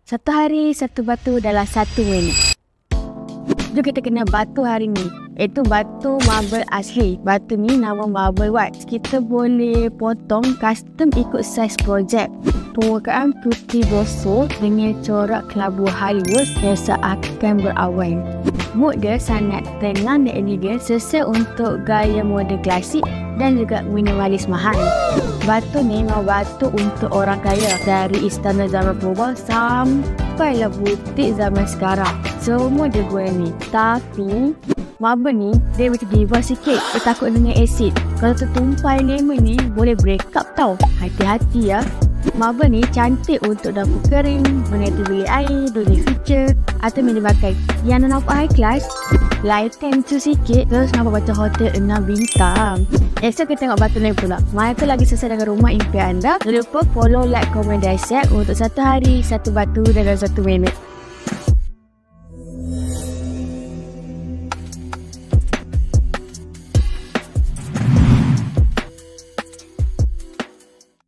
Satu hari, satu batu dalam 1 minit. Jom kita kenal batu hari ni, iaitu batu marble asli. Batu ni nama marble white. Kita boleh potong custom ikut saiz projek. Permukaan putih bosor dengan corak kelabu halus yang seakan berawan. Mood dia sangat tenang dan elegan, sesuai untuk gaya modern klasik dan juga minimalis mahal. Batu ni memang batu untuk orang kaya, dari istana zaman purba sampailah butik zaman sekarang. Semua dia guna ni. Tapi marble ni dia macam diva sikit. Dia takut dengan asid. Kalau tertumpai lemon ni boleh break up tau. Hati-hati ya. Marble ni cantik untuk dapur kering, menetes bilik air, dunia feature atau meja makan. Yang nak nampak high class, lighting tu sikit terus nampak macam hotel 6 bintang. So kita tengok batu lain pula. Mana lagi selesai dengan rumah impian anda. Jangan lupa follow, like, komen dan share untuk 1 hari 1 batu dalam 1 minit.